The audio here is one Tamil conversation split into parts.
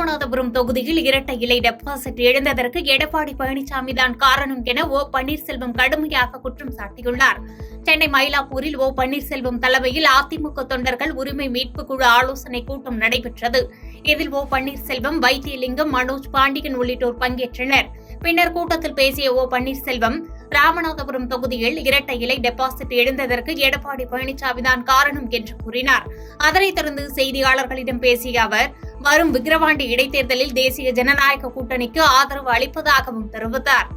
ராமநாதபுரம் தொகுதியில் இரட்டை இலை டெபாசிட் இழந்ததற்கு எடப்பாடி பழனிசாமி தான் காரணம் என ஓ பன்னீர்செல்வம் கடுமையாக குற்றம் சாட்டியுள்ளார். சென்னை மயிலாப்பூரில் ஓ பன்னீர்செல்வம் தலைமையில் அதிமுக தொண்டர்கள் உரிமை மீட்பு குழு ஆலோசனை கூட்டம் நடைபெற்றது. இதில் ஓ பன்னீர்செல்வம், வைத்தியலிங்கம், மனோஜ் பாண்டியன் உள்ளிட்டோர் பங்கேற்றனர். பின்னர் கூட்டத்தில் பேசிய ஓ பன்னீர்செல்வம், ராமநாதபுரம் தொகுதியில் இரட்டை இலை டெபாசிட் இழந்ததற்கு எடப்பாடி பழனிசாமி தான் காரணம் என்று கூறினார். அதனைத் தொடர்ந்து செய்தியாளர்களிடம் பேசிய அவர், வரும் விக்கிரவாண்டி இடைத்தேர்தலில் தேசிய ஜனநாயக கூட்டணிக்கு ஆதரவு அளிப்பதாகவும் தெரிவித்தார்.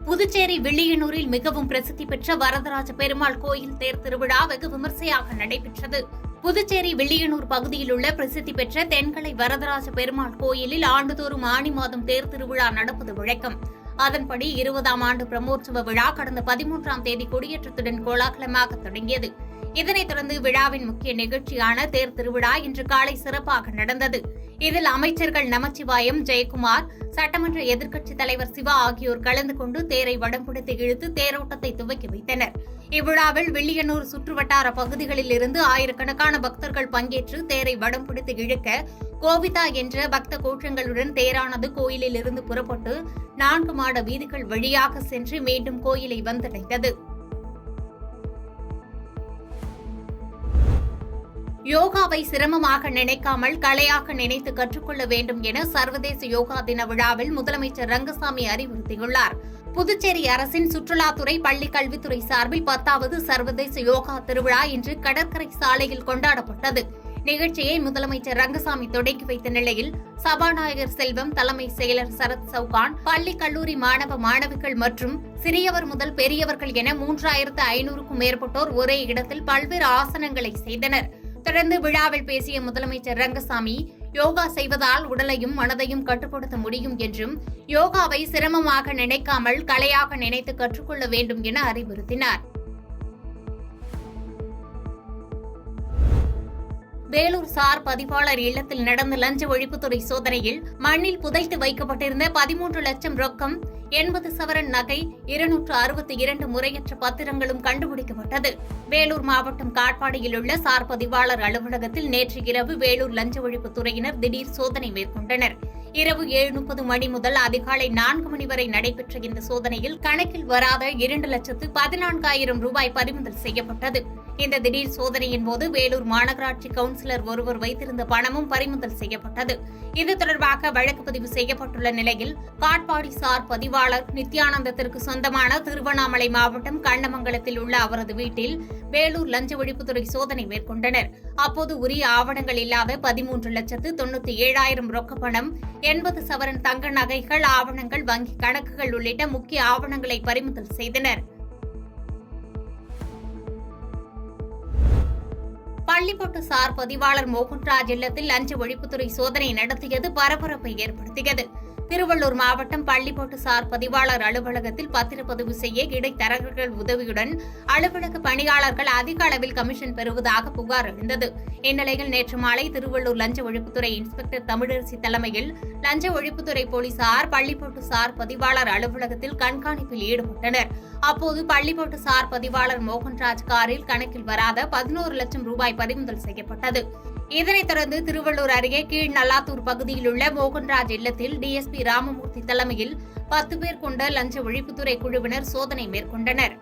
புதுச்சேரி வில்லியனூரில் மிகவும் பிரசித்தி பெற்ற வரதராஜ பெருமாள் கோயில் தேர் திருவிழா வெகு விமர்சையாக நடைபெற்றது. புதுச்சேரி வில்லியனூர் பகுதியில் உள்ள பிரசித்தி பெற்ற தென்கலை வரதராஜ பெருமாள் கோயிலில் ஆண்டுதோறும் ஆனி மாதம் தேர் திருவிழா நடப்பது வழக்கம். அதன்படி 20ஆம் ஆண்டு பிரம்மோற்சவ விழா கடந்த 13ஆம் தேதி கொடியேற்றத்துடன் கோலாகலமாக தொடங்கியது. இதனைத் தொடர்ந்து விழாவின் முக்கிய நிகழ்ச்சியான தேர் திருவிழா இன்று காலை சிறப்பாக நடந்தது. இதில் அமைச்சர்கள் நமச்சிவாயம், ஜெயக்குமார், சட்டமன்ற எதிர்க்கட்சித் தலைவர் சிவா ஆகியோர் கலந்து கொண்டு தேரை வடம்பிடித்து இழுத்து தேரோட்டத்தை துவக்கி வைத்தனர். இவ்விழாவில் வில்லியனூர் சுற்றுவட்டார பகுதிகளில் இருந்து ஆயிரக்கணக்கான பக்தர்கள் பங்கேற்று தேரை வடம் பிடித்து இழுக்க கோவிதா என்ற பக்த கோஷங்களுடன் தேரானது கோயிலில் இருந்து புறப்பட்டு 4 மாட வீதிகள் வழியாக சென்று மீண்டும் கோயிலை வந்தடைந்தது. யோகாவை சிரமமாக நினைக்காமல் கலையாக நினைத்து கற்றுக்கொள்ள வேண்டும் என சர்வதேச யோகா தின விழாவில் முதலமைச்சர் ரங்கசாமி அறிவுறுத்தியுள்ளார். புதுச்சேரி அரசின் சுற்றுலாத்துறை, பள்ளிக் கல்வித்துறை சார்பில் 10வது சர்வதேச யோகா திருவிழா இன்று கடற்கரை சாலையில் கொண்டாடப்பட்டது. நிகழ்ச்சியை முதலமைச்சர் ரங்கசாமி தொடங்கி வைத்த நிலையில் சபாநாயகர் செல்வம், தலைமை செயலர் சரத் சவுகான், பள்ளி கல்லூரி மாணவ மாணவிகள் மற்றும் சிறியவர் முதல் பெரியவர்கள் என 3500க்கும் மேற்பட்டோர் ஒரே இடத்தில் பல்வேறு ஆசனங்களை செய்தனர். தொடர்ந்து விழாவில் பேசிய முதலமைச்சர் ரங்கசாமி, யோகா செய்வதால் உடலையும் மனதையும் கட்டுப்படுத்த முடியும் என்றும், யோகாவை சிரமமாக நினைக்காமல் கலையாக நினைத்து கற்றுக்கொள்ள வேண்டும் என அறிவுறுத்தினார். வேலூர் சார் பதிவாளர் இல்லத்தில் நடந்த லஞ்ச ஒழிப்புத்துறை சோதனையில் மண்ணில் புதைத்து வைக்கப்பட்டிருந்த 13 லட்சம் ரொக்கம், 80 சவரன் நகை, 262 முறையற்ற பத்திரங்களும் கண்டுபிடிக்கப்பட்டது. வேலூர் மாவட்டம் காட்பாடியில் உள்ள சார் பதிவாளர் அலுவலகத்தில் நேற்று இரவு வேலூர் லஞ்ச ஒழிப்புத்துறையினர் திடீர் சோதனை மேற்கொண்டனர். இரவு 7:30 மணி முதல் அதிகாலை 4 மணி வரை நடைபெற்ற இந்த சோதனையில் கணக்கில் வராத 2,14,000 ரூபாய் பறிமுதல் செய்யப்பட்டது. இந்த திடீர் சோதனையின் போது வேலூர் மாநகராட்சி கவுன்சிலர் ஒருவர் வைத்திருந்த பணமும் பறிமுதல் செய்யப்பட்டது. இது தொடர்பாக வழக்கு பதிவு செய்யப்பட்டுள்ள நிலையில் காட்பாடி சார் பதிவாளர் நித்யானந்தத்திற்கு சொந்தமான திருவண்ணாமலை மாவட்டம் கண்ணமங்கலத்தில் உள்ள அவரது வீட்டில் வேலூர் லஞ்ச ஒழிப்புத்துறை சோதனை மேற்கொண்டனர். அப்போது உரிய ஆவணங்கள் இல்லாத 13,97,000 ரொக்க பணம், 80 சவரன் தங்க நகைகள், ஆவணங்கள், வங்கி கணக்குகள் உள்ளிட்ட முக்கிய ஆவணங்களை பறிமுதல் செய்தனர். பள்ளிப்பட்டு சார் பதிவாளர் மோகன்ராஜ் இல்லத்தில் லஞ்ச ஒழிப்புத்துறை சோதனை நடத்தியது பரபரப்பை ஏற்படுத்தியது. திருவள்ளூர் மாவட்டம் பள்ளிப்பட்டு சார் பதிவாளர் அலுவலகத்தில் பத்திரப்பதிவு செய்ய இடைத்தரகர்கள் உதவியுடன் அலுவலக பணியாளர்கள் அதிக அளவில் கமிஷன் பெறுவதாக புகார் எழுந்தது. இந்நிலையில் நேற்று மாலை திருவள்ளூர் லஞ்ச ஒழிப்புத்துறை இன்ஸ்பெக்டர் தமிழரசி தலைமையில் லஞ்ச ஒழிப்புத்துறை போலீசார் பள்ளிப்பட்டு சார் பதிவாளர் அலுவலகத்தில் கண்காணிப்பில் ஈடுபட்டனர். அப்போது பள்ளிப்பட்டு சார் பதிவாளர் மோகன்ராஜ் காரில் கணக்கில் வராத 11 லட்சம் ரூபாய் பறிமுதல் செய்யப்பட்டது. இதனைத் தொடர்ந்து திருவள்ளூர் அருகே கீழ் நல்லாத்தூர் பகுதியில் உள்ள மோகன்ராஜ் இல்லத்தில் டிஎஸ்பி ராமமூர்த்தி தலைமையில் 10 பேர் கொண்ட லஞ்ச ஒழிப்புத்துறை குழுவினர் சோதனை மேற்கொண்டனர்.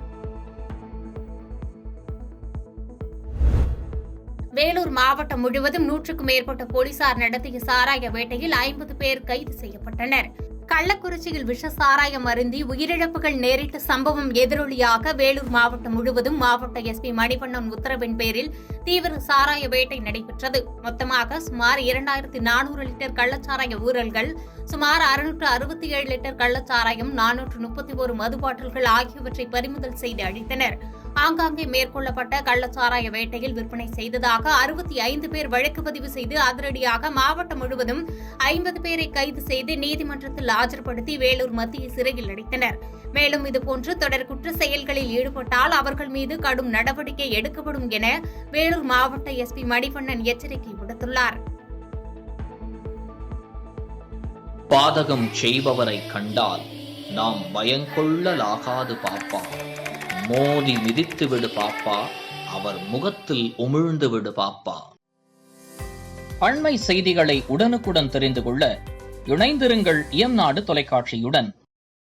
வேலூர் மாவட்டம் முழுவதும் 100க்கும் மேற்பட்ட போலீசார் நடத்திய சாராய வேட்டையில் 50 பேர் கைது செய்யப்பட்டனர். கள்ளக்குறிச்சியில் விஷ சாராயம் அருந்தி உயிரிழப்புகள் நேரிட்ட சம்பவம் எதிரொலியாக வேலூர் மாவட்டம் முழுவதும் மாவட்ட எஸ்பி மணிவண்ணன் உத்தரவின் பேரில் தீவிர சாராய வேட்டை நடைபெற்றது. மொத்தமாக சுமார் 2400 லிட்டர் கள்ளச்சாராய ஊழல்கள், சுமார் 667 லிட்டர் கள்ளச்சாராயம், 431 மது பாட்டில்கள் ஆகியவற்றை பறிமுதல் செய்து அழித்தனர். ஆங்காங்கே மேற்கொள்ளப்பட்ட கள்ளச்சாராய வேட்டையில் விற்பனை செய்ததாக 65 பேர் வழக்கு பதிவு செய்து அதிரடியாக மாவட்டம் முழுவதும் 50 பேரை கைது செய்து நீதிமன்றத்தில் ஆஜர்படுத்தி வேலூர் மத்திய சிறையில் அடைத்தனர். மேலும் இதுபோன்று தொடர் குற்ற செயல்களில் ஈடுபட்டால் அவர்கள் மீது கடும் நடவடிக்கை எடுக்கப்படும் என வேலூர் மாவட்ட எஸ்பி மணிவண்ணன் எச்சரிக்கை விடுத்துள்ளார். பாதகம் செய்பவரை கண்டால் நாம் பயங்கொள்ளலாகாது பாப்பா. மோதி மிதித்து விடு பாப்பா, அவர் முகத்தில் உமிழ்ந்து விடு பாப்பா. அண்மை செய்திகளை உடனுக்குடன் தெரிந்து கொள்ள இணைந்திருங்கள் இயம்நாடு தொலைக்காட்சியுடன்.